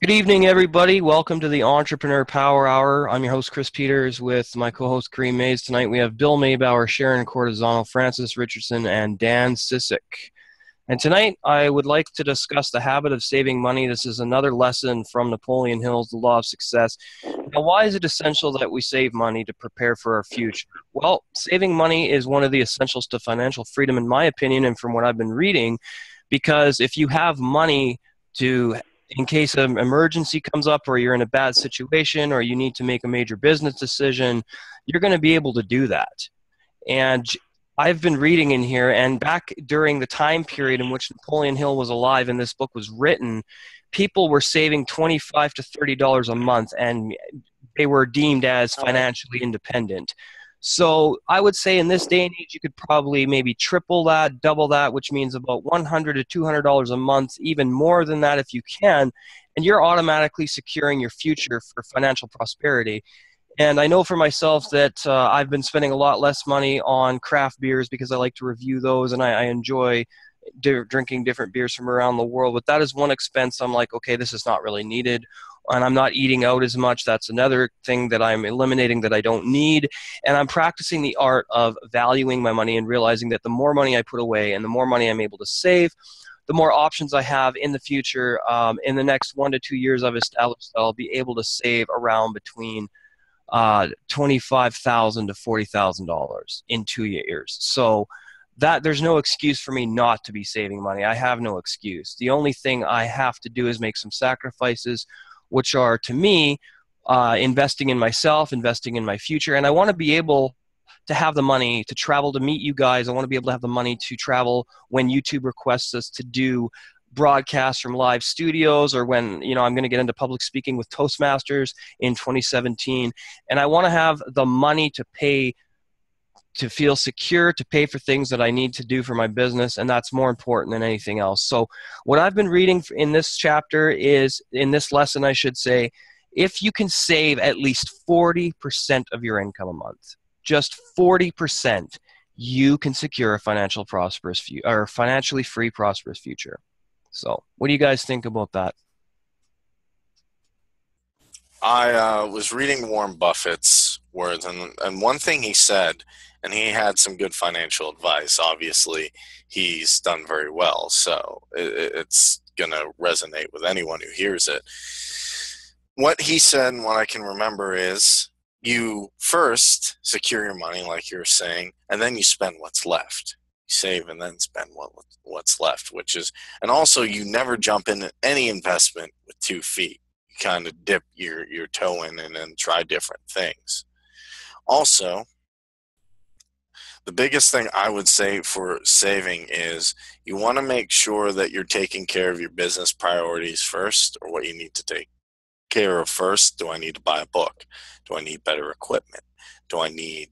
Good evening, everybody. Welcome to the Entrepreneur Power Hour. I'm your host, Chris Peters, with my co-host, Kareem Mays. Tonight we have Bill Maybauer, Sharon Cortizano, Francis Richardson, and Dan Sissick. And tonight I would like to discuss the habit of saving money. This is another lesson from Napoleon Hill's The Law of Success. Now, why is it essential that we save money to prepare for our future? Well, saving money is one of the essentials to financial freedom, in my opinion, and from what I've been reading, because if you have money in case an emergency comes up or you're in a bad situation or you need to make a major business decision, you're going to be able to do that. And I've been reading in here, and back during the time period in which Napoleon Hill was alive and this book was written, people were saving $25 to $30 a month, and they were deemed as financially independent. So I would say in this day and age, you could probably maybe triple that, double that, which means about $100 to $200 a month, even more than that if you can, and you're automatically securing your future for financial prosperity. And I know for myself that I've been spending a lot less money on craft beers because I like to review those, and I enjoy drinking different beers from around the world. But that is one expense I'm like, okay, this is not really needed. And I'm not eating out as much. That's another thing that I'm eliminating that I don't need. And I'm practicing the art of valuing my money and realizing that the more money I put away and the more money I'm able to save, the more options I have in the future. In the next 1 to 2 years I've established that I'll be able to save around between $25,000 to $40,000 in 2 years. So that there's no excuse for me not to be saving money. I have no excuse. The only thing I have to do is make some sacrifices, which are, to me, investing in myself, investing in my future. And I want to be able to have the money to travel to meet you guys. I want to be able to have the money to travel when YouTube requests us to do broadcasts from live studios, or when I'm going to get into public speaking with Toastmasters in 2017. And I want to have the money to pay, to feel secure, to pay for things that I need to do for my business, and that's more important than anything else. So what I've been reading in this chapter is, in this lesson I should say, if you can save at least 40% of your income a month, just 40%, you can secure a financially free, prosperous future. So what do you guys think about that? I was reading Warren Buffett's words, and one thing he said, and he had some good financial advice. Obviously, he's done very well, so it's going to resonate with anyone who hears it. What he said, and what I can remember, is you first secure your money, like you were saying, and then you spend what's left. You save and then spend what's left, and also you never jump into any investment with 2 feet. Kind of dip your toe in and then try different things. Also, the biggest thing I would say for saving is you want to make sure that you're taking care of your business priorities first, or what you need to take care of first. Do I need to buy a book? Do I need better equipment? Do I need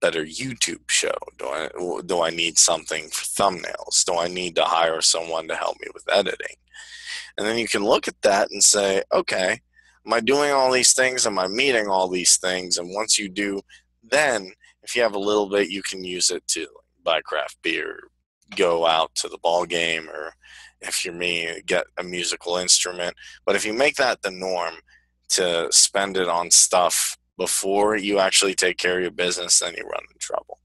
better YouTube show? Do I need something for thumbnails? Do I need to hire someone to help me with editing? And then you can look at that and say, okay, am I doing all these things? Am I meeting all these things? And once you do, then if you have a little bit, you can use it to buy craft beer, go out to the ball game, or if you're me, get a musical instrument. But if you make that the norm to spend it on stuff before you actually take care of your business, then you run into trouble.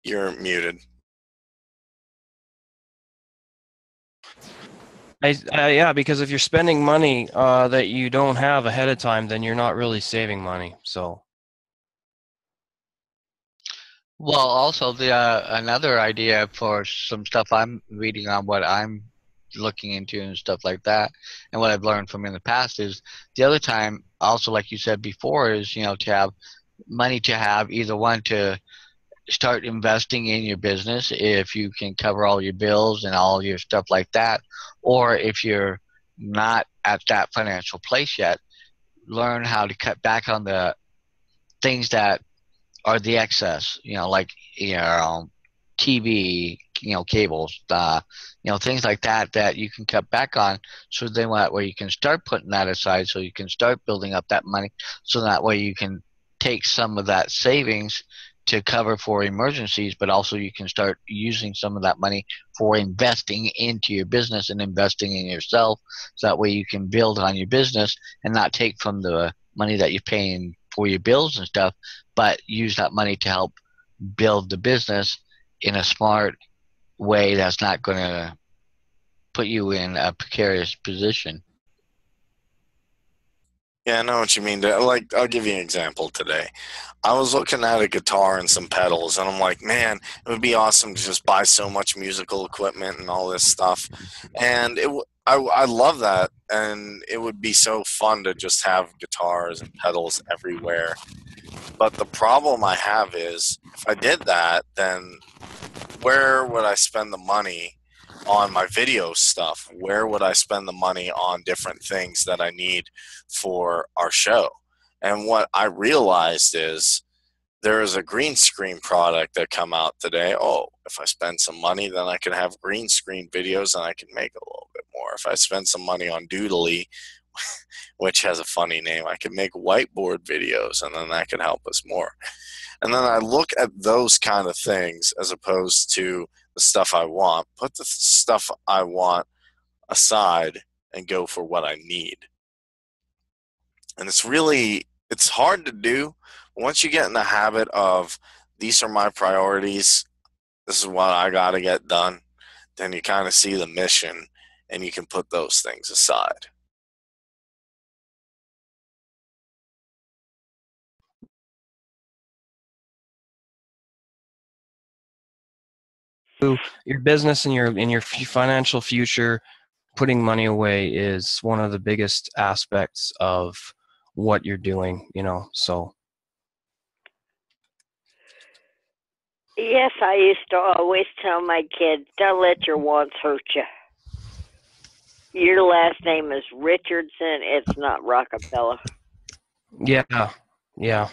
You're muted. Yeah, because if you're spending money that you don't have ahead of time, then you're not really saving money. So, well, also the another idea for some stuff I'm reading on, what I'm looking into and stuff like that, and what I've learned from in the past, is the other time, also like you said before, is to have money, to have either one, to start investing in your business if you can cover all your bills and all your stuff like that, or if you're not at that financial place yet, learn how to cut back on the things that are the excess, like TV, cables, things like that you can cut back on, so then where you can start putting that aside, so you can start building up that money, so that way you can take some of that savings to cover for emergencies, but also you can start using some of that money for investing into your business and investing in yourself. So that way you can build on your business and not take from the money that you're paying for your bills and stuff, but use that money to help build the business in a smart way that's not going to put you in a precarious position. Yeah, I know what you mean. Like, I'll give you an example today. I was looking at a guitar and some pedals, and I'm like, man, it would be awesome to just buy so much musical equipment and all this stuff. And I love that, and it would be so fun to just have guitars and pedals everywhere. But the problem I have is, if I did that, then where would I spend the money on my video stuff? Where would I spend the money on different things that I need for our show? And what I realized is there is a green screen product that come out today. Oh, if I spend some money, then I can have green screen videos and I can make a little bit more. If I spend some money on Doodly, which has a funny name, I can make whiteboard videos and then that can help us more. And then I look at those kind of things as opposed to the stuff I want, put the stuff I want aside and go for what I need. And it's hard to do. Once you get in the habit of these are my priorities, this is what I got to get done, then you kind of see the mission and you can put those things aside. Your business and your financial future, putting money away is one of the biggest aspects of what you're doing, so. Yes, I used to always tell my kids, don't let your wants hurt you. Your last name is Richardson. It's not Rockefeller. Yeah.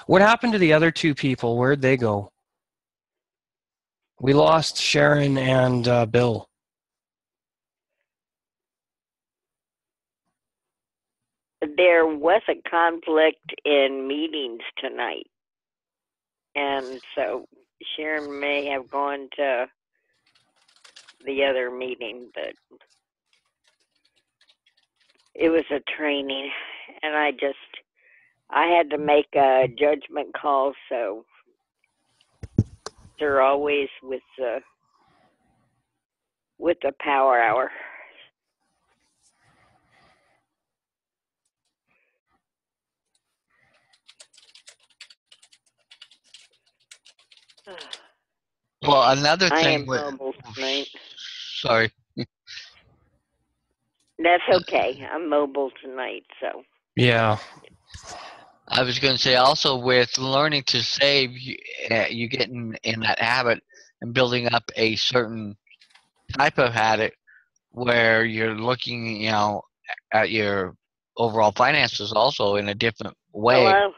What happened to the other two people? Where'd they go? We lost Sharon and Bill. There was a conflict in meetings tonight. And so Sharon may have gone to the other meeting, but it was a training. And I had to make a judgment call, so they're always with the power hour. Well, another I thing am mobile tonight. Sorry. That's okay. I'm mobile tonight, so. Yeah. I was going to say also with learning to save, you get in that habit and building up a certain type of habit where you're looking, at your overall finances also in a different way. Hello?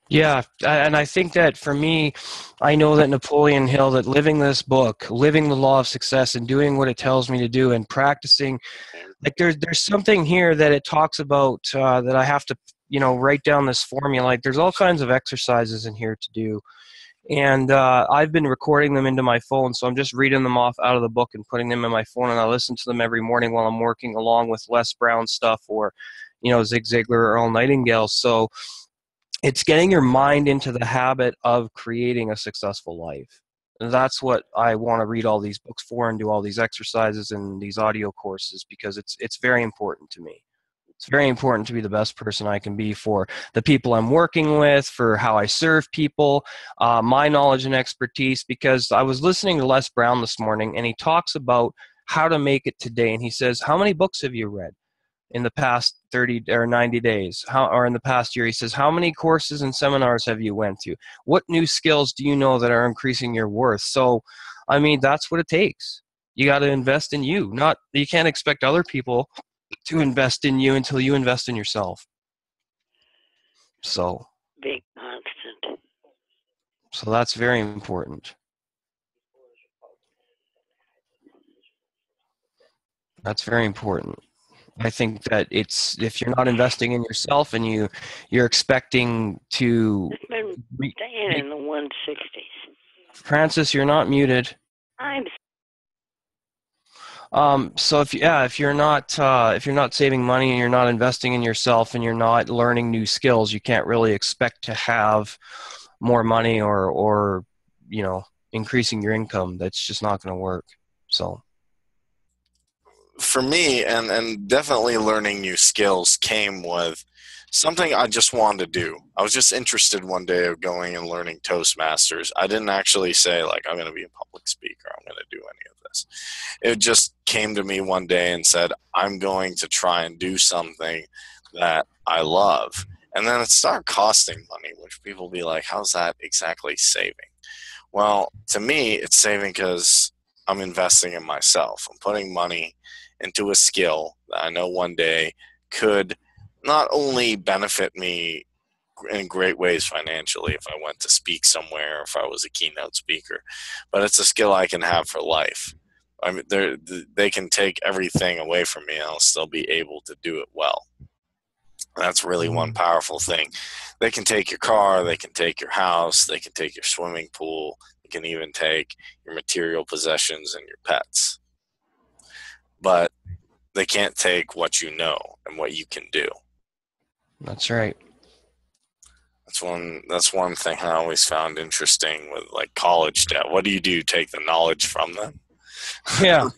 Yeah, and I think that for me, I know that Napoleon Hill, that living this book, living the law of success and doing what it tells me to do and practicing, like there's something here that it talks about that I have to, write down this formula. Like there's all kinds of exercises in here to do. And I've been recording them into my phone, so I'm just reading them off out of the book and putting them in my phone, and I listen to them every morning while I'm working, along with Les Brown stuff or, Zig Ziglar or Earl Nightingale. So it's getting your mind into the habit of creating a successful life. And that's what I want to read all these books for and do all these exercises and these audio courses, because it's very important to me. It's very important to be the best person I can be for the people I'm working with, for how I serve people, my knowledge and expertise, because I was listening to Les Brown this morning, and he talks about how to make it today. And he says, how many books have you read in the past 30 or 90 days, or in the past year? He says, how many courses and seminars have you went to? What new skills do you know that are increasing your worth? So, I mean, that's what it takes. You got to invest in you. You can't expect other people to invest in you until you invest in yourself. So, Big constant. So that's very important. That's very important. I think that if you're not investing in yourself and you're expecting to It's been staying in the 160s. Francis, you're not muted. I'm So if you're not saving money and you're not investing in yourself and you're not learning new skills, you can't really expect to have more money or increasing your income. That's just not going to work. So for me, and definitely learning new skills came with something I just wanted to do. I was just interested one day of going and learning Toastmasters. I didn't actually say, like, I'm going to be a public speaker. I'm going to do any of this. It just came to me one day and said, I'm going to try and do something that I love. And then it started costing money, which people be like, how's that exactly saving? Well, to me, it's saving because I'm investing in myself. I'm putting money into a skill that I know one day could not only benefit me in great ways financially if I went to speak somewhere, if I was a keynote speaker, but it's a skill I can have for life. I mean, they can take everything away from me and I'll still be able to do it well. That's really one powerful thing. They can take your car, they can take your house, they can take your swimming pool, they can even take your material possessions and your pets. But they can't take what you know and what you can do. that's right. That's one thing I always found interesting with like college debt. What do? Take the knowledge from them? Yeah.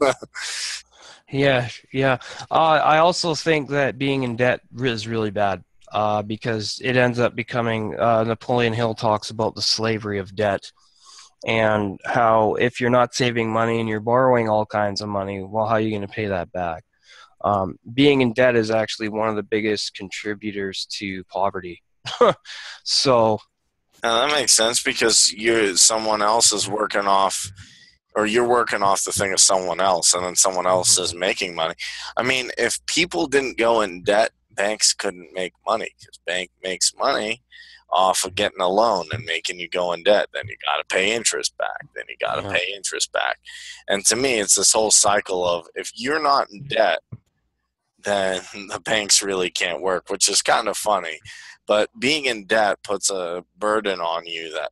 Yeah. I also think that being in debt is really bad because it ends up becoming, Napoleon Hill talks about the slavery of debt and how if you're not saving money and you're borrowing all kinds of money, well, how are you going to pay that back? Being in debt is actually one of the biggest contributors to poverty. So Now, that makes sense because someone else is working off, or you're working off the thing of someone else, and then someone else is making money. I mean, if people didn't go in debt, banks couldn't make money because bank makes money off of getting a loan and making you go in debt. Then you got to pay interest back. Then you got to pay interest back. And to me, it's this whole cycle of if you're not in debt, then the banks really can't work, which is kind of funny. But being in debt puts a burden on you that,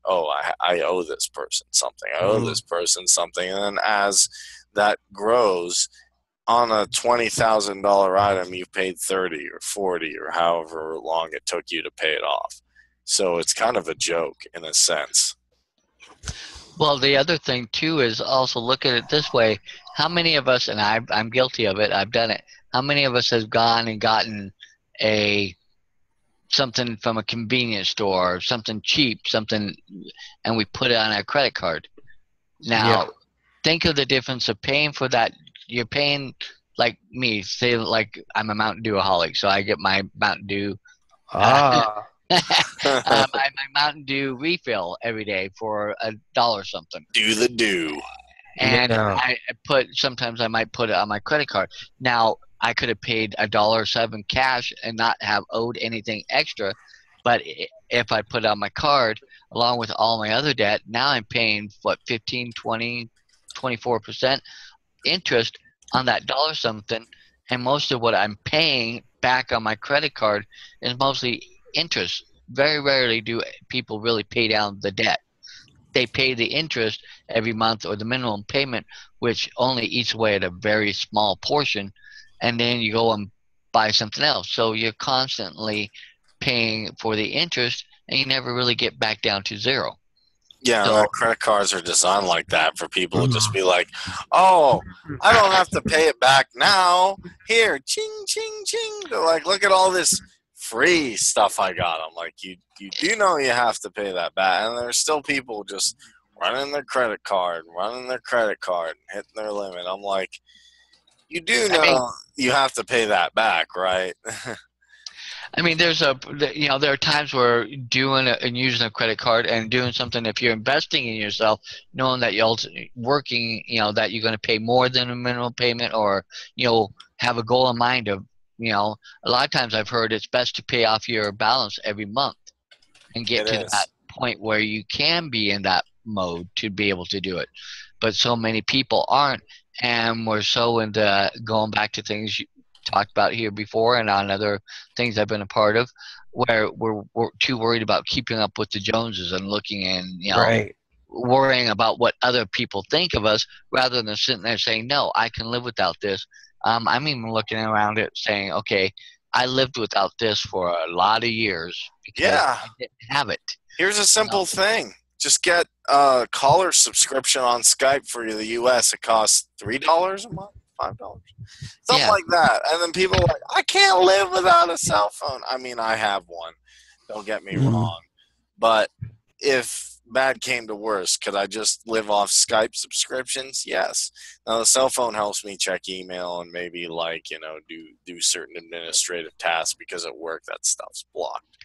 I owe this person something. I owe this person something. And then as that grows, on a $20,000 item, you've paid 30 or 40 or however long it took you to pay it off. So it's kind of a joke in a sense. Well, the other thing too is also look at it this way: how many of us, and I'm guilty of it, I've done it. How many of us have gone and gotten something from a convenience store, something cheap, and we put it on our credit card? Now, think of the difference of paying for that. You're paying, like me, say like I'm a Mountain Dew-aholic, so I get my Mountain Dew. My Mountain Dew refill every day for $1 something. Do the do. And sometimes I might put it on my credit card. Now, I could have paid $1.07 cash and not have owed anything extra, but if I put it on my card along with all my other debt, now I'm paying 15, 20, 24% interest on that $1 something, and most of what I'm paying back on my credit card is mostly interest. Very rarely do people really pay down the debt. They pay the interest every month or the minimum payment, which only eats away at a very small portion, and then you go and buy something else. So you're constantly paying for the interest, and you never really get back down to zero. Yeah, so, credit cards are designed like that for people to just be like, oh, I don't have to pay it back now. Here, ching, ching, ching. They're like, look at all this free stuff I got. I'm like, you do know you have to pay that back. And there's still people just running their credit card, and hitting their limit. I'm like, you do know you have to pay that back, right? I mean, there are times where doing and using a credit card and doing something, if you're investing in yourself, knowing that you're working, that you're going to pay more than a minimum payment, or, have a goal in mind of, a lot of times I've heard it's best to pay off your balance every month and get to that point where you can be in that mode to be able to do it. But so many people aren't, and we're so into going back to things talked about here before and on other things I've been a part of, where we're too worried about keeping up with the Joneses and looking and, Right. worrying about what other people think of us rather than sitting there saying, no, I can live without this. I'm even looking around it saying, okay, I lived without this for a lot of years because Yeah. I didn't have it. Here's a simple thing. Just get a caller subscription on Skype for the U.S. It costs $3 a month, $5, something like that. And then people are like, I can't live without a cell phone. I mean, I have one. Don't get me wrong. But if bad came to worse, could I just live off Skype subscriptions? Yes. Now the cell phone helps me check email and maybe do certain administrative tasks because at work that stuff's blocked,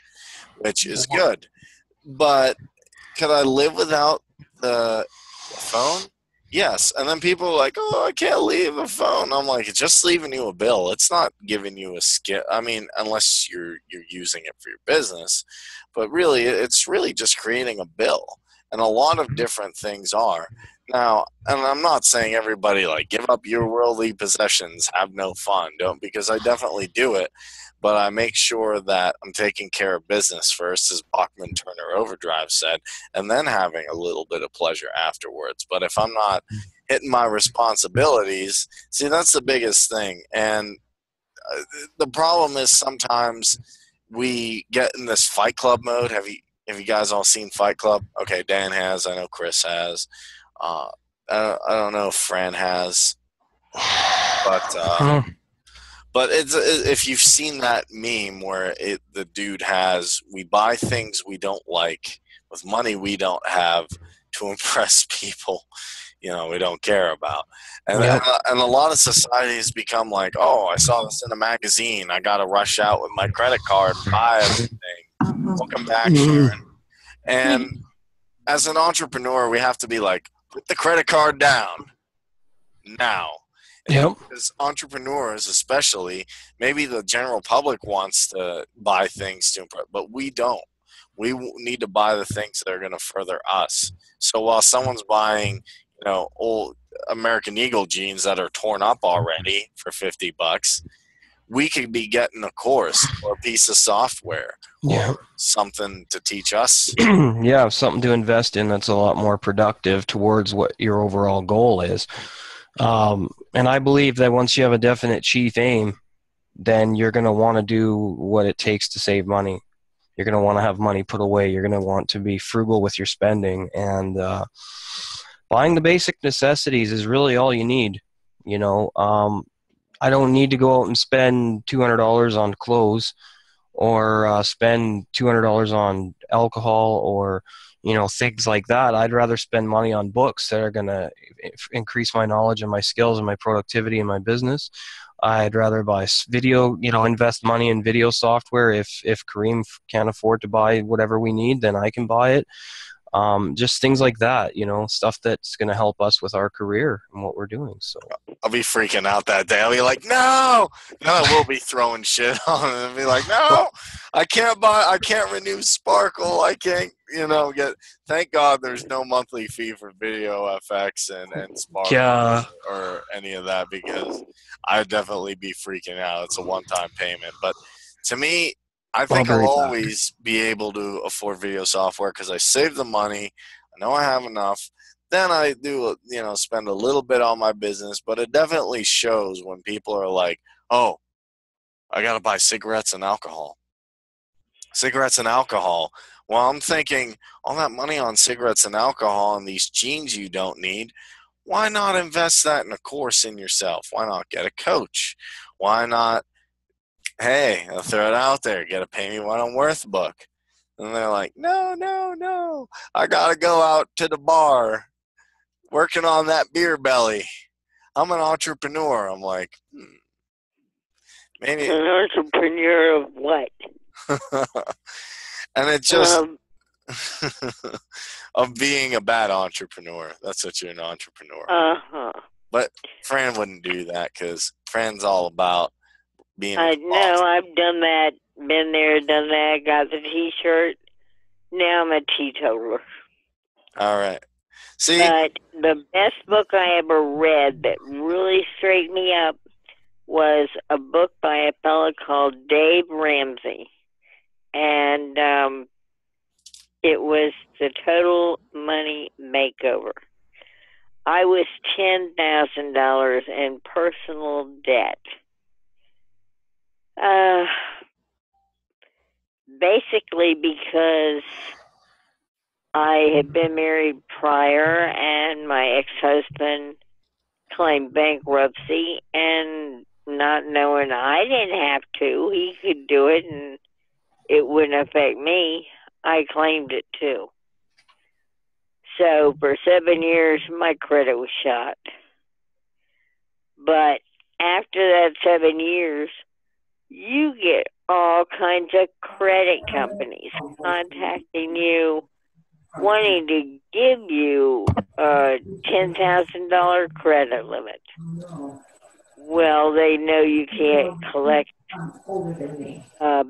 which is good. But could I live without the phone? Yes. And then people are like, oh, I can't leave a phone. I'm like, it's just leaving you a bill. It's not giving you a skip. I mean, unless you're using it for your business. But really, it's really just creating a bill. And a lot of different things are. Now, and I'm not saying everybody like give up your worldly possessions, have no fun. Don't, because I definitely do it. But I make sure that I'm taking care of business first, as Bachman Turner Overdrive said, and then having a little bit of pleasure afterwards. But if I'm not hitting my responsibilities, see, that's the biggest thing. And the problem is sometimes we get in this Fight Club mode. Have you guys all seen Fight Club? Okay, Dan has. I know Chris has. I don't know if Fran has. But it's if you've seen that meme where the dude has, we buy things we don't like with money we don't have to impress people, we don't care about. And, and a lot of societies become like, oh, I saw this in a magazine. I got to rush out with my credit card and buy everything. Welcome back, Sharon. And as an entrepreneur, we have to be like, put the credit card down now. Because entrepreneurs, especially, maybe the general public wants to buy things to impress, but we don't. We need to buy the things that are going to further us. So while someone's buying, old American Eagle jeans that are torn up already for $50, we could be getting a course or a piece of software or something to teach us. Something to invest in that's a lot more productive towards what your overall goal is. And I believe that once you have a definite chief aim, then you're going to want to do what it takes to save money. You're going to want to have money put away. You're going to want to be frugal with your spending. And buying the basic necessities is really all you need. I don't need to go out and spend $200 on clothes or spend $200 on alcohol or things like that. I'd rather spend money on books that are going to increase my knowledge and my skills and my productivity in my business. I'd rather buy video, invest money in video software. If Kareem can't afford to buy whatever we need, then I can buy it. Just things like that, stuff that's going to help us with our career and what we're doing. So I'll be freaking out that day. I'll be like, no. Then I will be throwing shit on it and be like, no, I can't renew Sparkle. I can't, thank God there's no monthly fee for Video FX and Sparkle or any of that, because I'd definitely be freaking out. It's a one-time payment. But to me, I think I'll always be able to afford video software because I save the money. I know I have enough. Then I do, spend a little bit on my business, but it definitely shows when people are like, oh, I got to buy cigarettes and alcohol. Cigarettes and alcohol. Well, I'm thinking all that money on cigarettes and alcohol and these jeans you don't need, why not invest that in a course in yourself? Why not get a coach? Why not? Hey, I'll throw it out there. Get a Pay Me What I'm Worth book. And they're like, no. I got to go out to the bar working on that beer belly. I'm an entrepreneur. I'm like, maybe. An entrepreneur of what? And it just, of being a bad entrepreneur. That's what you're an entrepreneur. Uh-huh. But Fran wouldn't do that because Fran's all about being I know, I've done that, been there, done that, got the T-shirt. Now I'm a teetotaler. All right. See? But the best book I ever read that really straightened me up was a book by a fellow called Dave Ramsey. And it was the Total Money Makeover. I was $10,000 in personal debt. Basically because I had been married prior and my ex-husband claimed bankruptcy, and not knowing I didn't have to, he could do it and it wouldn't affect me, I claimed it too. So for 7 years, my credit was shot. But after that 7 years, you get all kinds of credit companies contacting you, wanting to give you a $10,000 credit limit. Well, they know you can't collect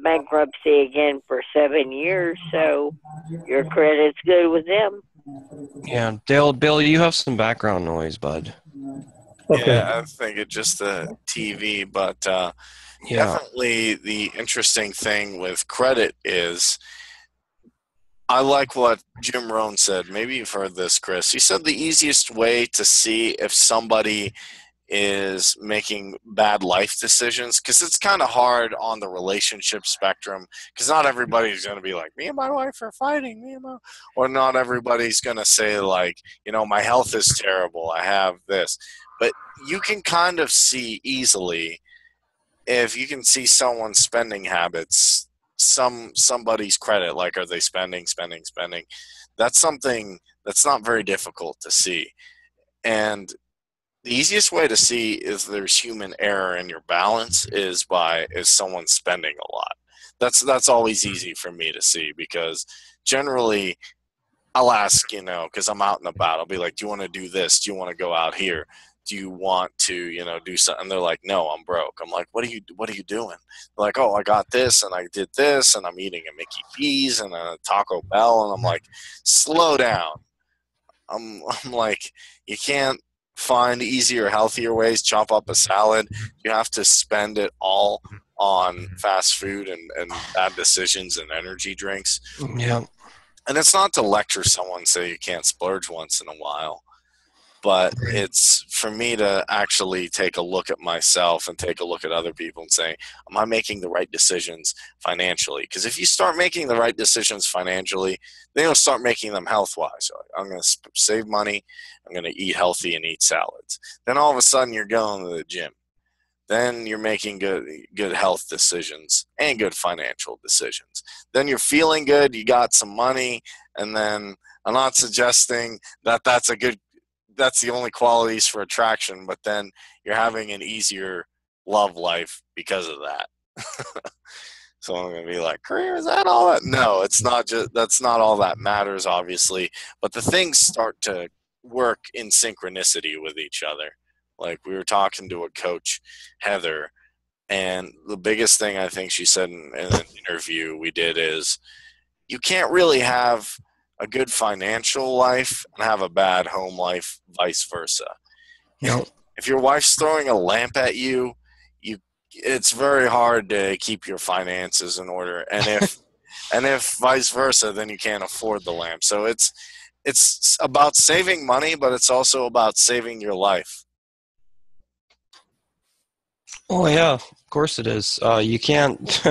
bankruptcy again for 7 years, so your credit's good with them. Yeah, Bill, you have some background noise, bud. Okay. Yeah, I think it's just the TV, but definitely the interesting thing with credit is, I like what Jim Rohn said. Maybe you've heard this, Chris. He said the easiest way to see if somebody is making bad life decisions, because it's kind of hard on the relationship spectrum, because not everybody's going to be like, me and my wife are fighting, or not everybody's going to say like, my health is terrible, I have this. But you can kind of see easily, if you can see someone's spending habits, somebody's credit, like, are they spending. That's something that's not very difficult to see. And the easiest way to see if there's human error in your balance is someone spending a lot. That's always easy for me to see, because generally I'll ask, because I'm out and about, I'll be like, do you want to do this? Do you want to go out here? Do you want to, do something? And they're like, no, I'm broke. I'm like, what are you doing? They're like, oh, I got this and I did this and I'm eating a Mickey D's and a Taco Bell. And I'm like, slow down. I'm like, you can't find easier, healthier ways. Chop up a salad. You have to spend it all on fast food and bad decisions and energy drinks. Yeah. And it's not to lecture someone, say you can't splurge once in a while, but it's for me to actually take a look at myself and take a look at other people and say, am I making the right decisions financially? Because if you start making the right decisions financially, then you'll start making them health-wise. I'm going to save money. I'm going to eat healthy and eat salads. Then all of a sudden you're going to the gym. Then you're making good health decisions and good financial decisions. Then you're feeling good. You got some money. And then I'm not suggesting that that's the only qualities for attraction, but then you're having an easier love life because of that. So I'm going to be like, career, is that all that? No, it's not. That's not all that matters, obviously, but the things start to work in synchronicity with each other. Like, we were talking to a coach, Heather, and the biggest thing I think she said in an interview we did is, you can't really have a good financial life and have a bad home life, vice versa. Yep. If your wife's throwing a lamp at you, it's very hard to keep your finances in order. And if vice versa, then you can't afford the lamp. So it's about saving money, but it's also about saving your life. Oh yeah, of course it is. You can't.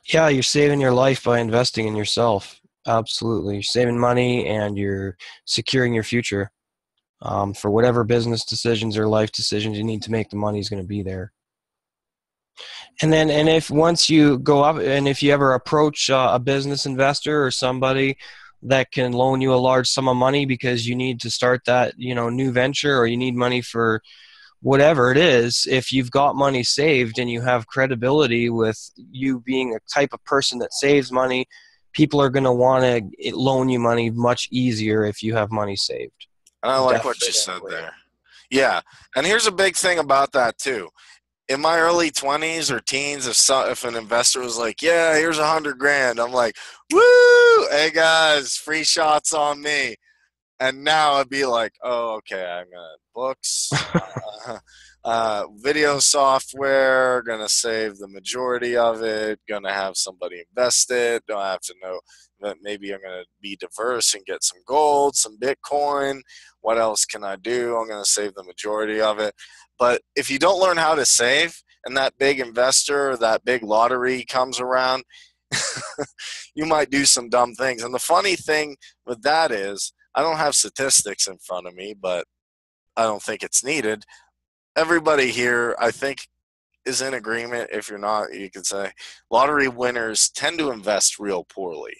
Yeah, you're saving your life by investing in yourself. Absolutely, you're saving money and you're securing your future. For whatever business decisions or life decisions you need to make, the money's going to be there. And if once you go up, and if you ever approach a business investor or somebody that can loan you a large sum of money because you need to start that new venture, or you need money for whatever it is, if you've got money saved and you have credibility with you being a type of person that saves money, people are going to want to loan you money much easier if you have money saved. And I like what you said there. Yeah. And here's a big thing about that too. In my early 20s or teens, if an investor was like, yeah, here's $100,000, I'm like, woo, hey guys, free shots on me. And now I'd be like, oh, okay, I'm going to books. Video software, gonna save the majority of it, gonna have somebody invest it, don't have to know that maybe I'm gonna be diverse and get some gold, some Bitcoin. What else can I do? I'm gonna save the majority of it. But if you don't learn how to save and that big investor, that big lottery comes around, you might do some dumb things. And the funny thing with that is, I don't have statistics in front of me, but I don't think it's needed. Everybody here, I think, is in agreement. If you're not, you can say lottery winners tend to invest real poorly.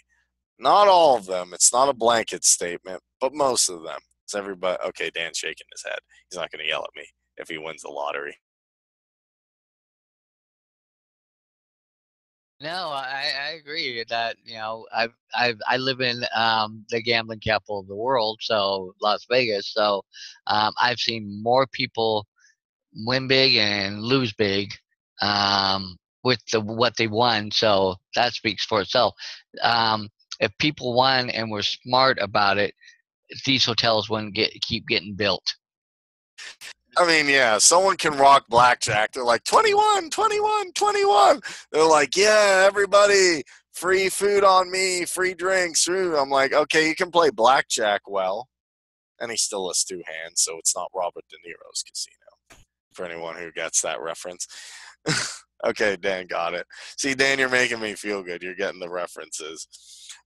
Not all of them. It's not a blanket statement, but most of them. It's everybody. Okay, Dan's shaking his head. He's not going to yell at me if he wins the lottery. No, I agree that I live in the gambling capital of the world, so Las Vegas. So I've seen more people win big and lose big with what they won. So that speaks for itself. If people won and were smart about it, these hotels wouldn't keep getting built. I mean, yeah, someone can rock blackjack. They're like, 21, 21, 21. They're like, yeah, everybody, free food on me, free drinks. I'm like, okay, you can play blackjack well. And he still has two hands, so it's not Robert De Niro's casino, for anyone who gets that reference. Okay, Dan got it. See, Dan, you're making me feel good. You're getting the references.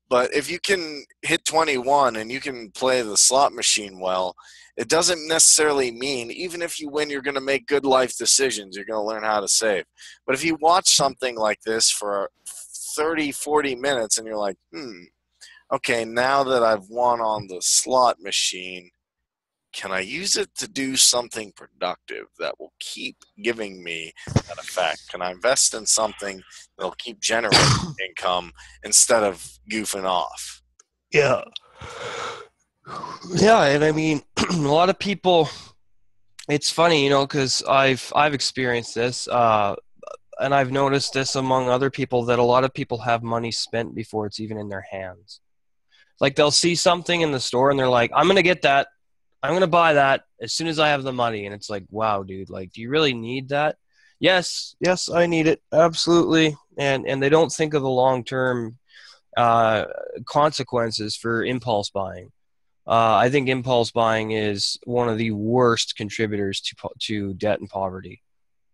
But if you can hit 21 and you can play the slot machine well, it doesn't necessarily mean, even if you win, you're going to make good life decisions. You're going to learn how to save. But if you watch something like this for 30, 40 minutes and you're like, okay, now that I've won on the slot machine, can I use it to do something productive that will keep giving me that effect? Can I invest in something that'll keep generating income instead of goofing off? Yeah. Yeah, and I mean, a lot of people, it's funny, because I've experienced this, and I've noticed this among other people, that a lot of people have money spent before it's even in their hands. Like, they'll see something in the store and they're like, I'm going to get that. I'm going to buy that as soon as I have the money. And it's like, wow, dude, like, do you really need that? Yes, I need it. Absolutely. And they don't think of the long-term consequences for impulse buying. I think impulse buying is one of the worst contributors to debt and poverty,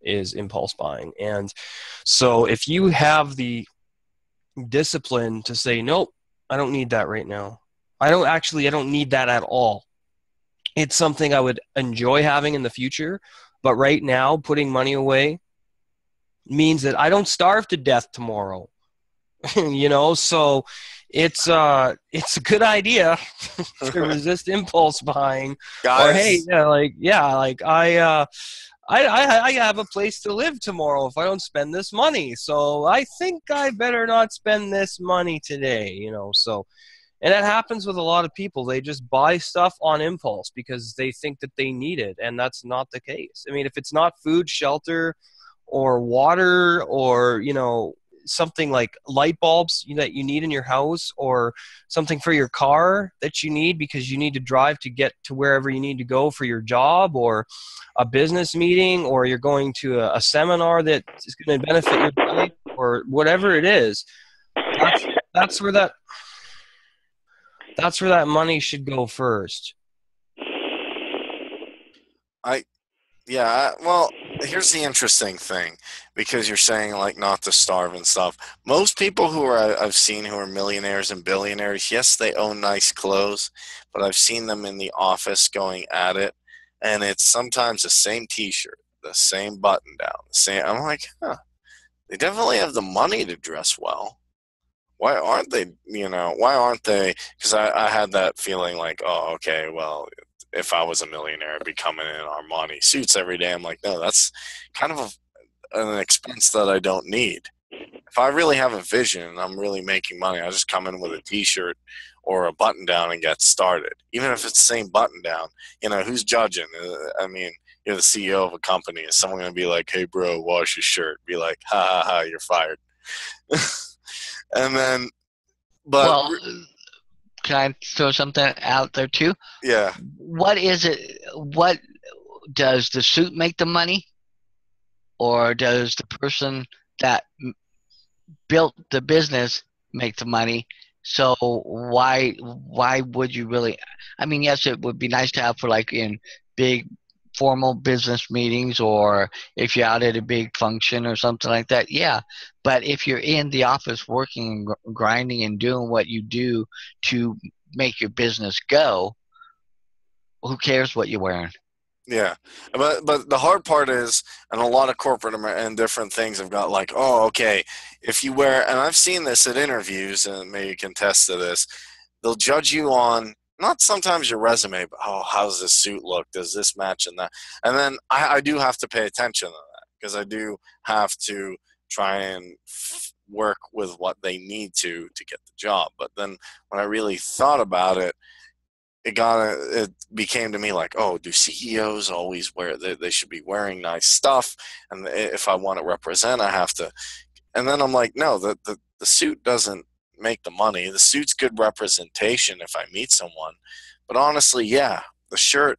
is impulse buying. And so if you have the discipline to say, nope, I don't need that right now. I don't need that at all. It's something I would enjoy having in the future, but right now, putting money away means that I don't starve to death tomorrow. So it's a good idea to resist impulse buying. Guys, or hey, I have a place to live tomorrow if I don't spend this money. So I think I better not spend this money today, so. And that happens with a lot of people. They just buy stuff on impulse because they think that they need it, and that's not the case. I mean, if it's not food, shelter, or water, or, something like light bulbs that you need in your house, or something for your car that you need because you need to drive to get to wherever you need to go for your job, or a business meeting, or you're going to a seminar that is going to benefit your life, or whatever it is, that's where that money should go first. Well, here's the interesting thing, because you're saying like not to starve and stuff. Most people I've seen who are millionaires and billionaires, yes, they own nice clothes, but I've seen them in the office going at it, and it's sometimes the same T-shirt, the same button down, the same. I'm like, they definitely have the money to dress well. Why aren't they, because I had that feeling like, oh, okay, well, if I was a millionaire, I'd be coming in Armani suits every day. I'm like, no, that's kind of an expense that I don't need. If I really have a vision and I'm really making money, I just come in with a T-shirt or a button down and get started. Even if it's the same button down, who's judging? I mean, you're the CEO of a company. Is someone going to be like, hey, bro, wash your shirt? Be like, ha, ha, ha, you're fired. And then, can I throw something out there too? Yeah. What is it? does the suit make the money, or does the person that built the business make the money? So why would you really? I mean, yes, it would be nice to have for like in big formal business meetings, or if you're out at a big function or something like that. Yeah, but if you're in the office working and grinding and doing what you do to make your business go, who cares what you're wearing? Yeah, but the hard part is, and a lot of corporate and different things have got like, oh, okay, if you wear, and I've seen this at interviews, and maybe you can attest to this, they'll judge you on not sometimes your resume, but oh, how's this suit look? Does this match and that? And then I do have to pay attention to that because I do have to try and work with what they need to get the job. But then when I really thought about it, it became to me like, oh, do CEOs always wear, they should be wearing nice stuff, and if I want to represent, I have to. And then I'm like, no, the suit doesn't make the money. The suit's good representation if I meet someone, but honestly, yeah, the shirt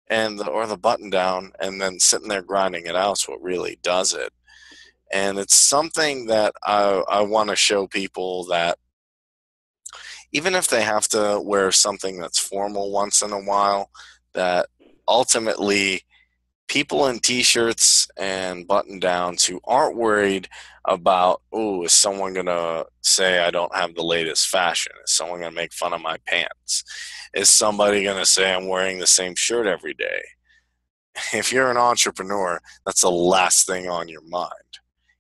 and or the button down and then sitting there grinding it out is what really does it. And it's something that I want to show people that even if they have to wear something that's formal once in a while, that ultimately people in t-shirts and button downs who aren't worried about, oh, is someone going to say I don't have the latest fashion? Is someone going to make fun of my pants? Is somebody going to say I'm wearing the same shirt every day? If you're an entrepreneur, that's the last thing on your mind.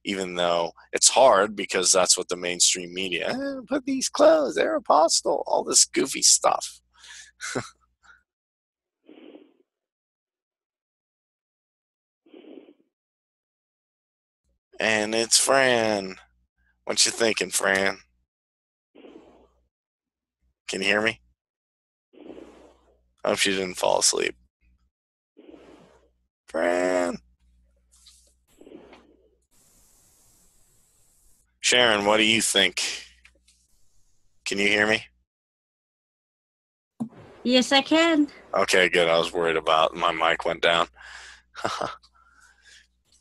Even though it's hard because that's what the mainstream media, put these clothes, they're apostle, all this goofy stuff. And it's Fran. What you thinking, Fran? Can you hear me? I hope she didn't fall asleep. Fran. Sharon, what do you think? Can you hear me? Yes, I can. Okay, good. I was worried about my mic went down.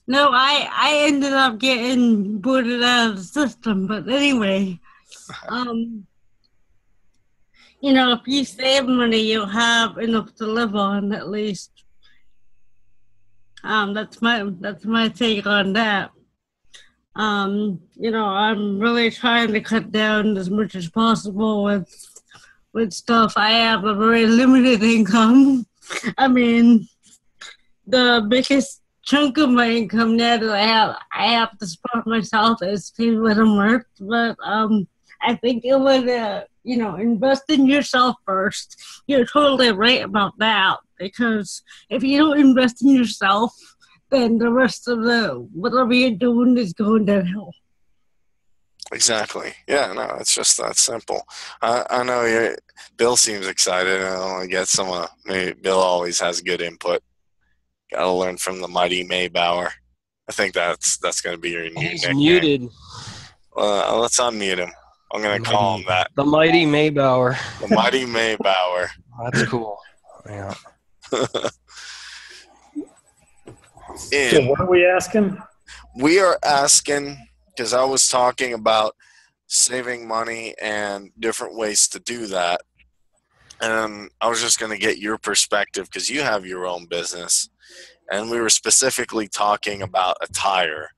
No, I ended up getting booted out of the system, but anyway, if you save money, you'll have enough to live on at least. That's my take on that. I'm really trying to cut down as much as possible with stuff. I have a very limited income. I mean, the biggest chunk of my income now that I have to support myself is pay what I'm worth. But I think it would invest in yourself first. You're totally right about that, because if you don't invest in yourself, then the rest of whatever you're doing is going downhill. Exactly. Yeah, no, it's just that simple. I know Bill seems excited. I want to get some. Maybe Bill always has good input. Got to learn from the mighty Maybauer. I think that's going to be your new He's nickname. muted. Let's unmute him. I'm going to call him that. The mighty Maybauer. The mighty Maybauer. That's cool. Yeah. So what are we asking? We are asking, because I was talking about saving money and different ways to do that. And I was just going to get your perspective because you have your own business. And we were specifically talking about attire.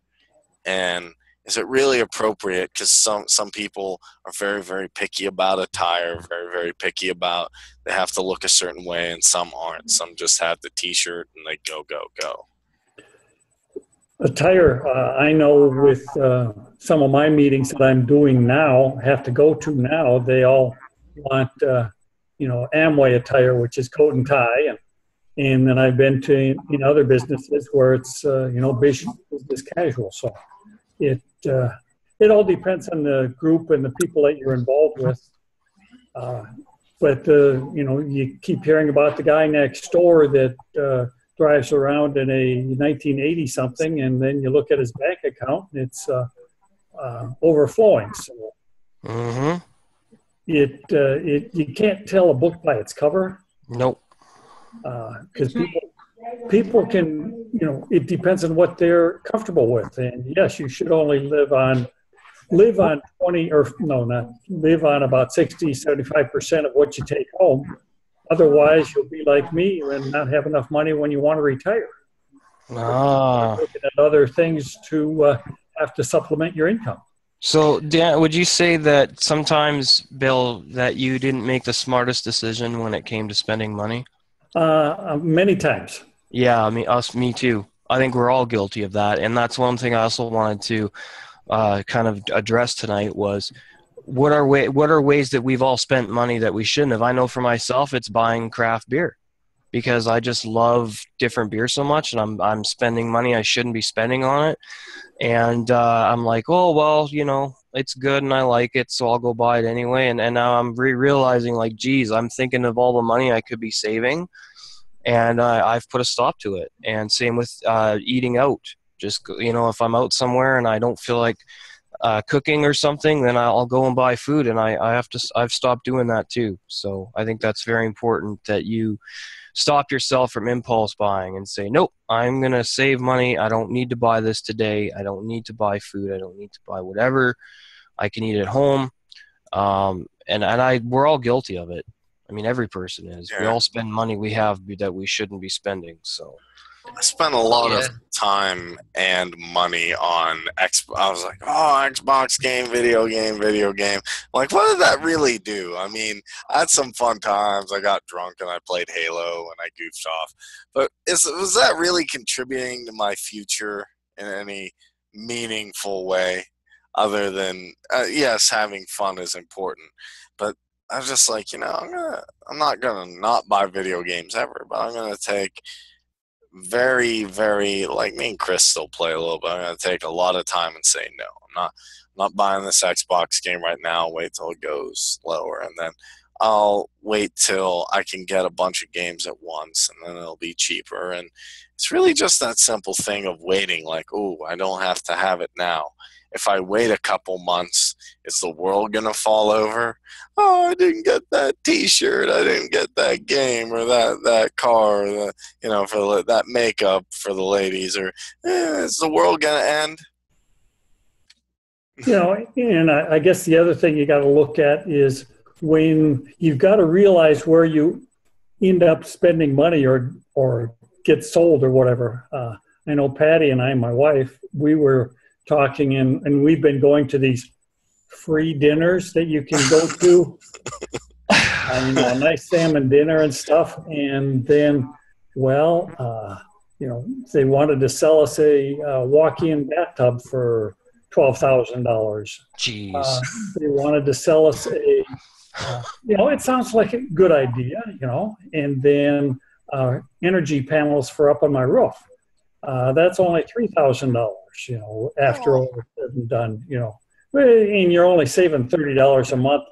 And is it really appropriate? Because some people are very, very picky about attire, very, very picky about they have to look a certain way, and some aren't. Some just have the T-shirt and they go, go, go. Attire, I know with some of my meetings that I'm doing now, have to go to now, they all want, Amway attire, which is coat and tie. And then I've been to other businesses where it's, business casual. So it all depends on the group and the people that you're involved with. But you keep hearing about the guy next door that drives around in a 1980 something, and then you look at his bank account and it's overflowing. So you can't tell a book by its cover. Nope. Because people can, it depends on what they're comfortable with. And yes, you should only live on 20 or no, not live on about 60, 75% of what you take home. Otherwise, you'll be like me and not have enough money when you want to retire. Ah. Looking at other things to have to supplement your income. So, Dan, would you say that sometimes, Bill, that you didn't make the smartest decision when it came to spending money? Many times. Yeah, me too. I think we're all guilty of that. And that's one thing I also wanted to kind of address tonight was what are ways that we've all spent money that we shouldn't have. I know for myself, it's buying craft beer because I just love different beer so much, and I'm spending money I shouldn't be spending on it. And I'm like, oh, well, it's good and I like it, so I'll go buy it anyway. And now I'm realizing, like, geez, I'm thinking of all the money I could be saving, and I've put a stop to it. And same with eating out. Just, if I'm out somewhere and I don't feel like cooking or something, then I'll go and buy food. And I've stopped doing that too. So I think that's very important that you stop yourself from impulse buying and say, nope, I'm going to save money. I don't need to buy this today. I don't need to buy food. I don't need to buy whatever. I can eat at home. We're all guilty of it. I mean, every person is. Yeah. We all spend money we have that we shouldn't be spending. So I spent a lot of time and money on I was like, oh, Xbox game, video game. Like, what did that really do? I mean, I had some fun times. I got drunk and I played Halo and I goofed off. But was that really contributing to my future in any meaningful way other than, yes, having fun is important. But I was just like, I'm not going to not buy video games ever, but I'm going to take very, very, like me and Chris still play a little bit. I'm going to take a lot of time and say, no, I'm not buying this Xbox game right now. Wait till it goes lower. And then I'll wait till I can get a bunch of games at once and then it'll be cheaper. And it's really just that simple thing of waiting, like, oh, I don't have to have it now. If I wait a couple months, is the world going to fall over? Oh, I didn't get that T-shirt. I didn't get that game or that car, for that makeup for the ladies. Or is the world going to end? And I guess the other thing you got to look at is when you've got to realize where you end up spending money or get sold or whatever. I know Patty and I, my wife, we were talking and we've been going to these free dinners that you can go to, a nice salmon dinner and stuff. And then, they wanted to sell us a walk-in bathtub for $12,000. Jeez. They wanted to sell us it sounds like a good idea, and then energy panels for up on my roof. That's only $3,000, after all is said and done, and you're only saving $30 a month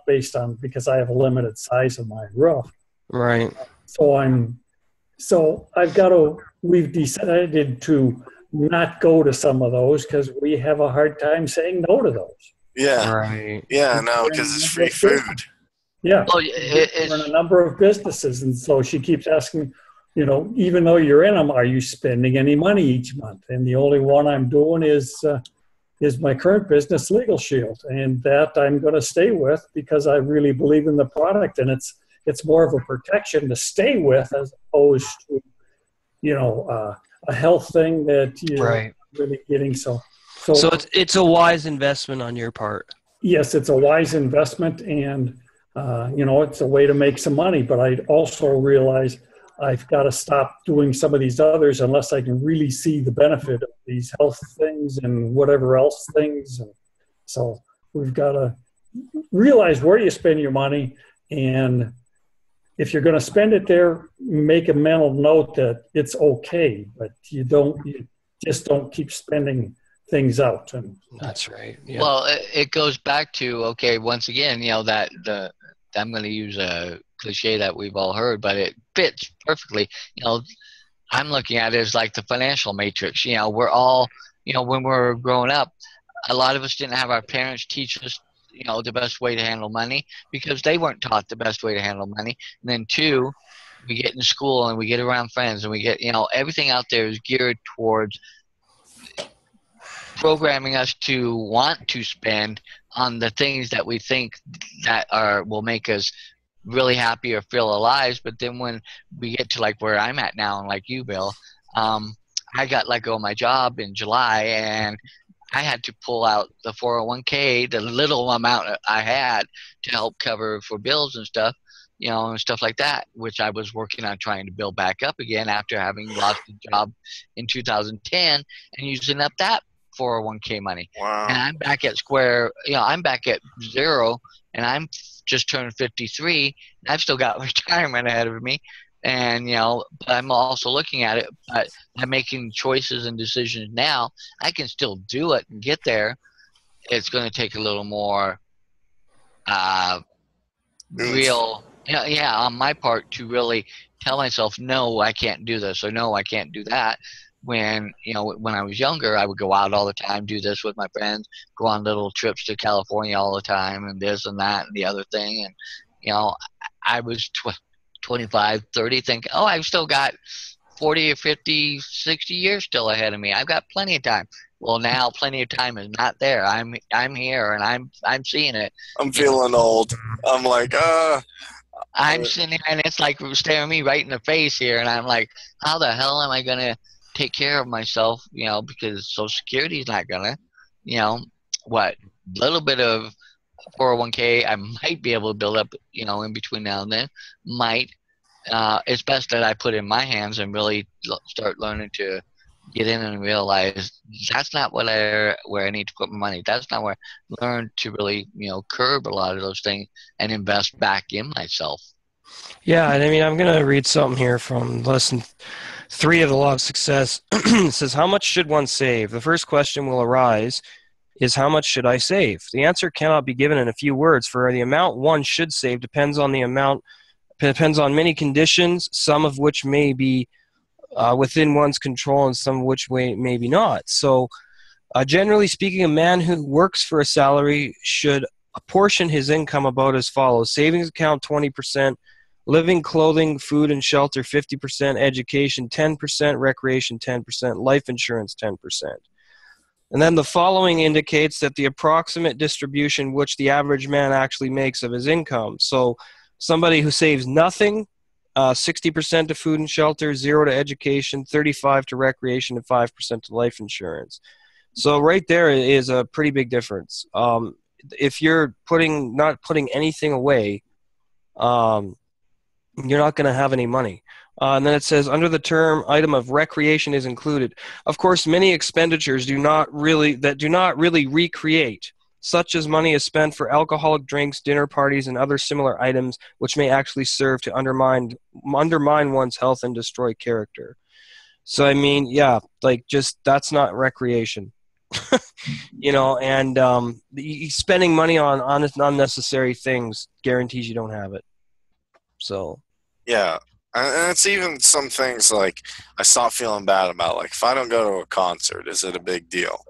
because I have a limited size of my roof. Right. We've decided to not go to some of those because we have a hard time saying no to those. Yeah. Right. Yeah, no, because it's free food. Yeah. Well, we're in a number of businesses, and so she keeps asking, even though you're in them, are you spending any money each month? And the only one I'm doing is my current business, Legal Shield, and that I'm going to stay with because I really believe in the product, and it's more of a protection to stay with as opposed to, a health thing that you're really getting. So it's a wise investment on your part. Yes, it's a wise investment, and it's a way to make some money. But I also realize I've got to stop doing some of these others unless I can really see the benefit of these health things and whatever else things. And so we've got to realize where you spend your money, and if you're going to spend it there, make a mental note that it's okay, but you just don't keep spending things out. And that's right. Yeah. Well, it goes back to, okay, once again, I'm going to use a cliche that we've all heard, but it fits perfectly. I'm looking at it as like the financial matrix. We're all, when we're growing up, a lot of us didn't have our parents teach us, the best way to handle money because they weren't taught the best way to handle money. And then two, we get in school and we get around friends and we get, everything out there is geared towards programming us to want to spend on the things that we think that will make us really happy or feel alive. But then when we get to like where I'm at now, and like you, Bill, I got let go of my job in July, and I had to pull out the 401k, the little amount I had, to help cover for bills and stuff, and stuff like that, which I was working on trying to build back up again after having lost the job in 2010 and using up that 401k money. Wow. And I'm back at I'm back at zero, and I'm just turned 53. And I've still got retirement ahead of me. And, but I'm also looking at it, but I'm making choices and decisions now. I can still do it and get there. It's going to take a little more real, on my part to really tell myself, no, I can't do this, or no, I can't do that. When, when I was younger, I would go out all the time, do this with my friends, go on little trips to California all the time, and this and that and the other thing. And, I was 25, 30, think, oh, I've still got 40 or 50, 60 years still ahead of me. I've got plenty of time. Well, now plenty of time is not there. I'm here, and I'm seeing it. I'm feeling old. I'm like, I'm sitting there, and it's like staring me right in the face here, and I'm like, how the hell am I going to take care of myself, because Social Security is not going to, what little bit of 401k I might be able to build up, in between now and then, it's best that I put in my hands and really start learning to get in and realize that's not where I need to put my money. That's not where I learn to really, curb a lot of those things and invest back in myself. Yeah, I mean, I'm going to read something here from lesson 3 of the Law of Success. It says, how much should one save? The first question will arise is, how much should I save? The answer cannot be given in a few words, for the amount one should save depends on many conditions, some of which may be within one's control and some of which maybe not. So generally speaking, a man who works for a salary should apportion his income about as follows: savings account 20%, living, clothing, food, and shelter 50%, education 10%, recreation 10%, life insurance 10%. And then the following indicates that the approximate distribution which the average man actually makes of his income. So somebody who saves nothing, 60% to food and shelter, 0 to education, 35% to recreation, and 5% to life insurance. So right there is a pretty big difference. If you're not putting anything away, you're not going to have any money. And then it says, under the term item of recreation is included. Of course, many expenditures do not really recreate, such as money is spent for alcoholic drinks, dinner parties, and other similar items which may actually serve to undermine one's health and destroy character. So, I mean, yeah, like just that's not recreation. And spending money on unnecessary things guarantees you don't have it. So. Yeah. And it's even some things like I stop feeling bad about, like if I don't go to a concert, is it a big deal?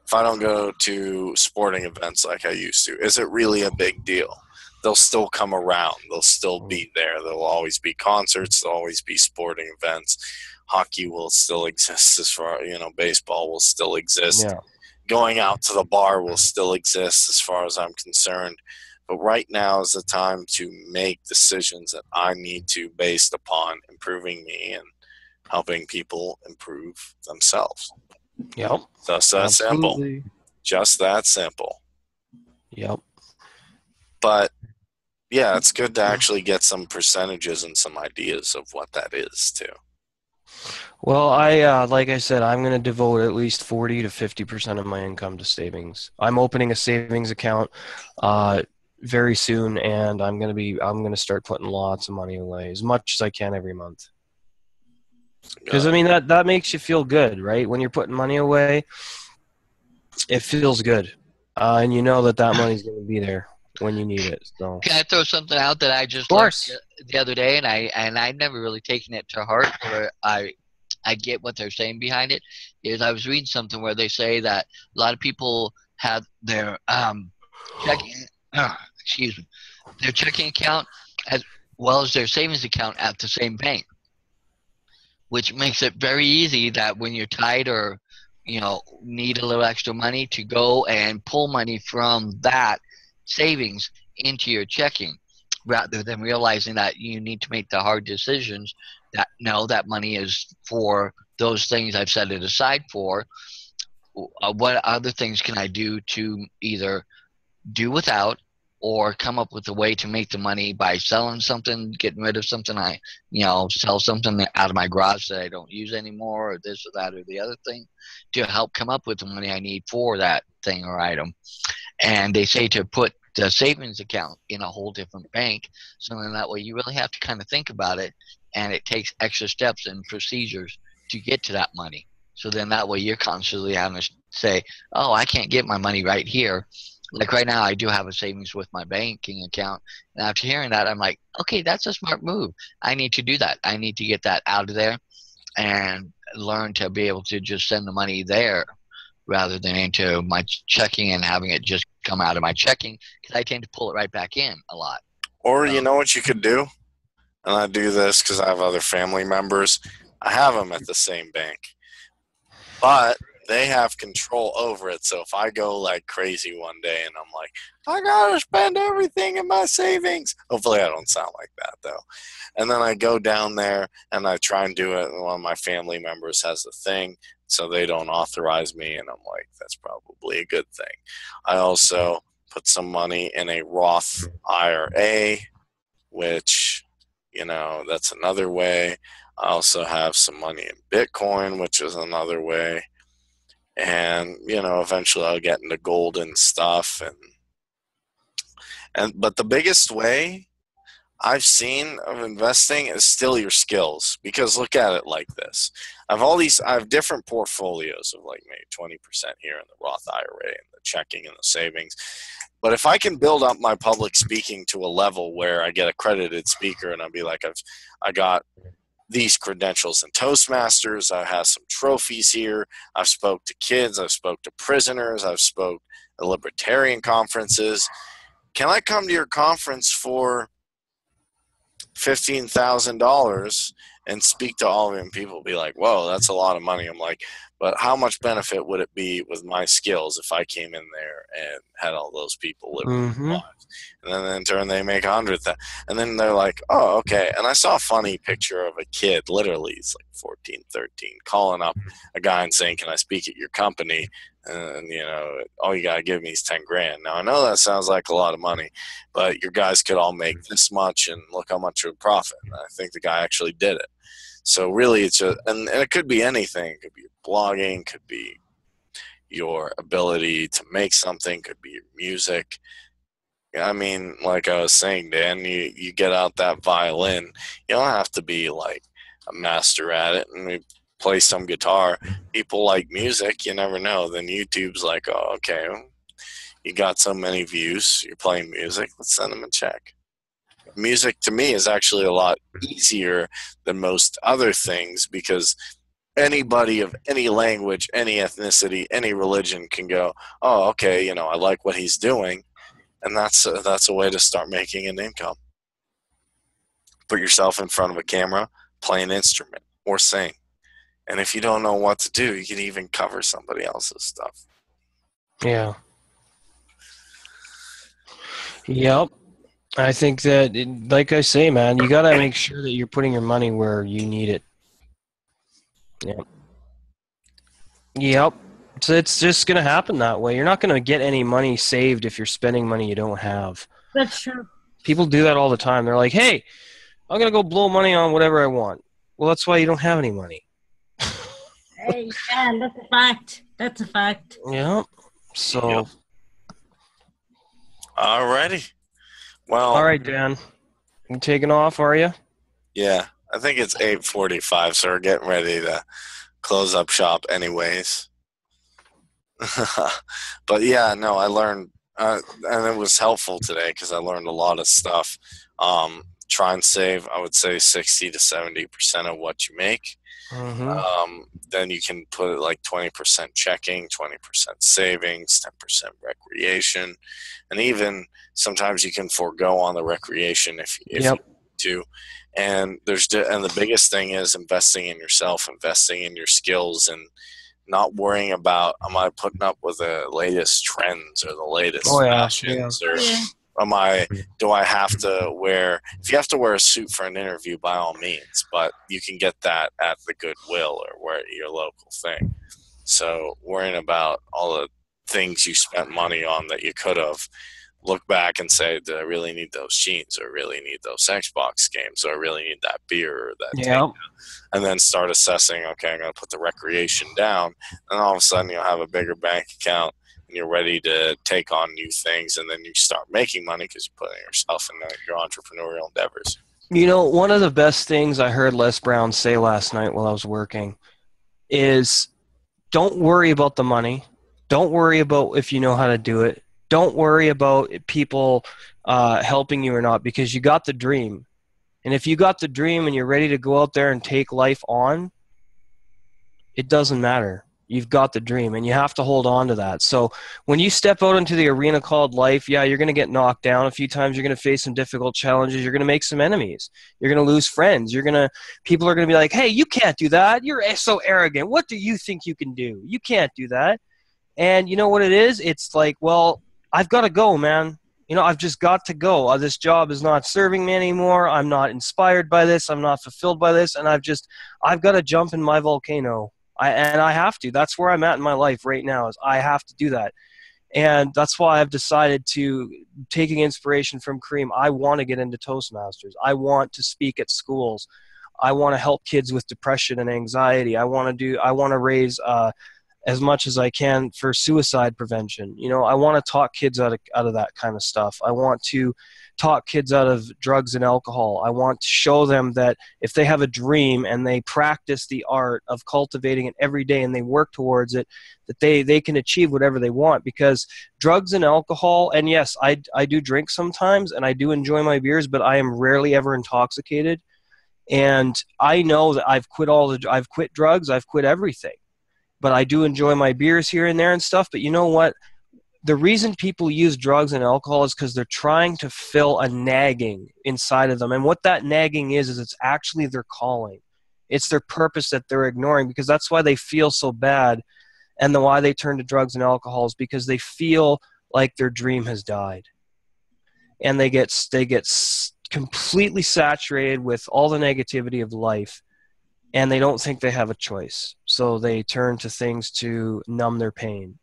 If I don't go to sporting events like I used to, is it really a big deal? They'll still come around. They'll still be there. There'll always be concerts. There'll always be sporting events. Hockey will still exist as far, baseball will still exist. Yeah. Going out to the bar will still exist as far as I'm concerned. But right now is the time to make decisions that I need to based upon improving me and helping people improve themselves. Yep. Just that simple. Just that simple. Yep. But yeah, it's good to actually get some percentages and some ideas of what that is too. Well, I like I said, I'm going to devote at least 40 to 50% of my income to savings. I'm opening a savings account very soon, and I'm going to start putting lots of money away, as much as I can every month. Because I mean that makes you feel good, right? When you're putting money away, it feels good, and you know that money's going to be there when you need it. So can I throw something out that I just learned the other day, and I've never really taken it to heart, or I get what they're saying behind it. Is I was reading something where they say that a lot of people have their checking. Their checking account as well as their savings account at the same bank, which makes it very easy that when you're tight or need a little extra money to go and pull money from that savings into your checking, rather than realizing that you need to make the hard decisions that no, that money is for those things I've set it aside for. What other things can I do to either do without or come up with a way to make the money by selling something, getting rid of something sell something out of my garage that I don't use anymore, or this or that or the other thing, to help come up with the money I need for that thing or item. And they say to put the savings account in a whole different bank, so then that way you really have to kind of think about it, and it takes extra steps and procedures to get to that money. So then that way you're constantly having to say, oh, I can't get my money right here. Like right now, I do have a savings with my banking account. And after hearing that, I'm like, okay, that's a smart move. I need to do that. I need to get that out of there and learn to be able to just send the money there rather than into my checking and having it just come out of my checking, because I tend to pull it right back in a lot. Or you know what you could do? And I do this because I have other family members. I have them at the same bank. But they have control over it. So if I go like crazy one day and I'm like, I gotta spend everything in my savings. Hopefully I don't sound like that though. And then I go down there and I try and do it, and one of my family members has the thing, so they don't authorize me, and I'm like, that's probably a good thing. I also put some money in a Roth IRA, which, that's another way. I also have some money in Bitcoin, which is another way. And, eventually I'll get into gold and stuff. But the biggest way I've seen of investing is still your skills, because look at it like this. I have different portfolios of like maybe 20% here in the Roth IRA and the checking and the savings. But if I can build up my public speaking to a level where I get accredited speaker and I'll be like, I got these credentials in Toastmasters, I have some trophies here, I've spoke to kids, I've spoke to prisoners, I've spoke at libertarian conferences. Can I come to your conference for $15,000 and speak to all of them? People be like, whoa, that's a lot of money. I'm like, but how much benefit would it be with my skills if I came in there and had all those people live Mm-hmm. lives? And then in turn they make 100,000, and then they're like, oh, okay. And I saw a funny picture of a kid, literally he's like 14, 13, calling up a guy and saying, can I speak at your company? And all you gotta give me is 10 grand. Now I know that sounds like a lot of money, but your guys could all make this much, and look how much of profit. And I think the guy actually did it. So really, it's and it could be anything. It could be blogging, could be your ability to make something, could be your music. I mean, like I was saying, Dan, you get out that violin. You don't have to be like a master at it. And we play some guitar. People like music. You never know. Then YouTube's like, oh, okay, you got so many views. You're playing music. Let's send them a check. Music to me is actually a lot easier than most other things, because anybody of any language, any ethnicity, any religion can go, oh, okay, I like what he's doing. And that's a way to start making an income. Put yourself in front of a camera, play an instrument, or sing. And if you don't know what to do, you can even cover somebody else's stuff. Yeah. Yep. I think that, like I say, man, you got to make sure that you're putting your money where you need it. Yep. Yep. So it's just going to happen that way. You're not going to get any money saved if you're spending money you don't have. That's true. People do that all the time. They're like, hey, I'm going to go blow money on whatever I want. Well, that's why you don't have any money. Hey, Dan, that's a fact. That's a fact. Yeah. So. Yep. Alrighty. Well. All right, Dan. You taking off, are you? Yeah. I think it's 8:45, so we're getting ready to close up shop anyways. But yeah, no, I learned, and it was helpful today because I learned a lot of stuff. Try and save, I would say, 60 to 70% of what you make. Mm-hmm. Then you can put it like 20% checking, 20% savings, 10% recreation, and even sometimes you can forego on the recreation if Yep. to. And and the biggest thing is investing in yourself, investing in your skills, and not worrying about, am I putting up with the latest trends or the latest fashions, or do I have to wear, if you have to wear a suit for an interview, by all means, but you can get that at the Goodwill or where your local thing. So worrying about all the things you spent money on that you could have, look back and say, do I really need those jeans, or really need those Xbox games, or I really need that beer or that tank? And then start assessing, okay, I'm going to put the recreation down, and all of a sudden you'll have a bigger bank account and you're ready to take on new things, and then you start making money because you're putting yourself in your entrepreneurial endeavors. You know, one of the best things I heard Les Brown say last night while I was working is, don't worry about the money. Don't worry about if you know how to do it. Don't worry about people helping you or not, because you got the dream. And if you got the dream and you're ready to go out there and take life on, it doesn't matter. You've got the dream, and you have to hold on to that. So when you step out into the arena called life, yeah, you're going to get knocked down a few times. You're going to face some difficult challenges. You're going to make some enemies. You're going to lose friends. People are going to be like, hey, you can't do that. You're so arrogant. What do you think you can do? You can't do that. And you know what it is? It's like, well, I've got to go, man. You know, I've just got to go. This job is not serving me anymore. I'm not inspired by this. I'm not fulfilled by this. And I've got to jump in my volcano. I have to. That's where I'm at in my life right now, is I have to do that. And that's why I've decided to, taking inspiration from Kareem, I want to get into Toastmasters. I want to speak at schools. I want to help kids with depression and anxiety. I want to raise as much as I can for suicide prevention. You know, I want to talk kids out of that kind of stuff. I want to talk kids out of drugs and alcohol. I want to show them that if they have a dream and they practice the art of cultivating it every day and they work towards it, that they can achieve whatever they want. Because drugs and alcohol, and yes, I do drink sometimes and I do enjoy my beers, but I am rarely ever intoxicated. And I know that I've quit drugs, I've quit everything. But I do enjoy my beers here and there and stuff. But you know what? The reason people use drugs and alcohol is because they're trying to fill a nagging inside of them. And what that nagging is it's actually their calling. It's their purpose that they're ignoring, because that's why they feel so bad. And why they turn to drugs and alcohol is because they feel like their dream has died. And they get completely saturated with all the negativity of life. And they don't think they have a choice. So they turn to things to numb their pain.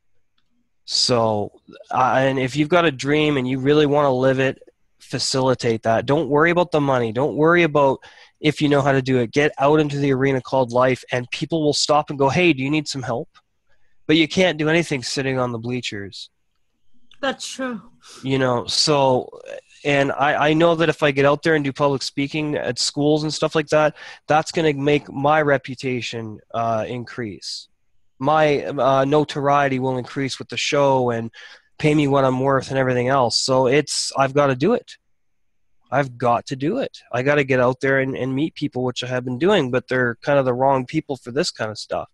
So, and if you've got a dream and you really want to live it, facilitate that. Don't worry about the money. Don't worry about if you know how to do it. Get out into the arena called life, and people will stop and go, hey, do you need some help? But you can't do anything sitting on the bleachers. That's true. You know, so... And I know that if I get out there and do public speaking at schools and stuff like that, that's going to make my reputation increase. My notoriety will increase with the show and pay me what I'm worth and everything else. So I've got to do it. I've got to do it. I got to get out there and meet people, which I have been doing, but they're kind of the wrong people for this kind of stuff.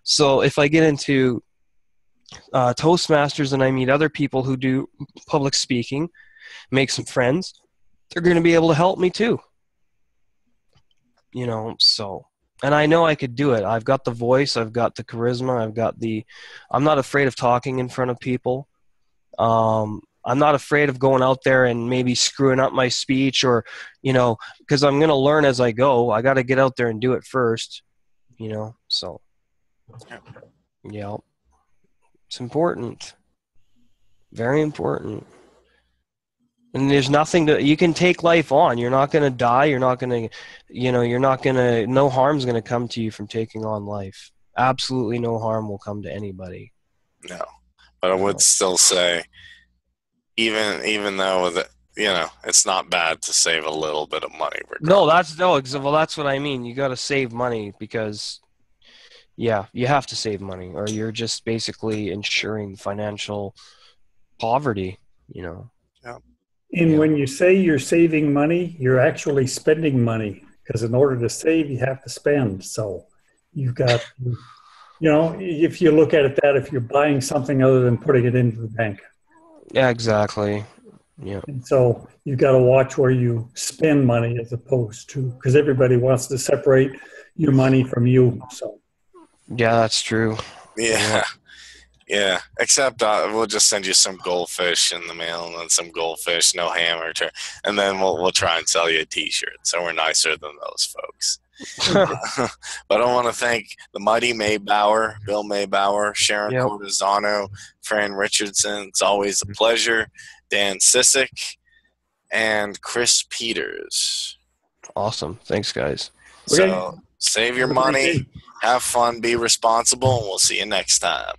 So if I get into Toastmasters and I meet other people who do public speaking, make some friends, they're going to be able to help me too. You know, so, and I know I could do it. I've got the voice, I've got the charisma, I'm not afraid of talking in front of people. I'm not afraid of going out there and maybe screwing up my speech, or, you know, because I'm going to learn as I go. I got to get out there and do it first, you know, so, yeah, it's important. Very important. And there's nothing you can take life on. You're not going to die. You're not going to, no harm's going to come to you from taking on life. Absolutely no harm will come to anybody. No. But I would still say, even though it's not bad to save a little bit of money. Regardless. Well, that's what I mean. You got to save money because, yeah, you have to save money, or you're just basically ensuring financial poverty, you know. Yeah. And when you say you're saving money, you're actually spending money, because in order to save, you have to spend. So you've got, you know, if you look at it if you're buying something other than putting it into the bank. Yeah, exactly. Yeah. And so you got to watch where you spend money as opposed to, because everybody wants to separate your money from you. So Yeah, that's true. Yeah. Yeah. Except we'll just send you some goldfish in the mail, and then some goldfish, no hammer, and then we'll try and sell you a T-shirt. So we're nicer than those folks. But I want to thank the mighty Maybauer, Bill Maybauer, Sharon Yep. Cortisano, Fran Richardson. It's always a pleasure. Dan Sissick and Chris Peters. Awesome. Thanks, guys. So save your Have a great money, day. have fun, be responsible, and we'll see you next time.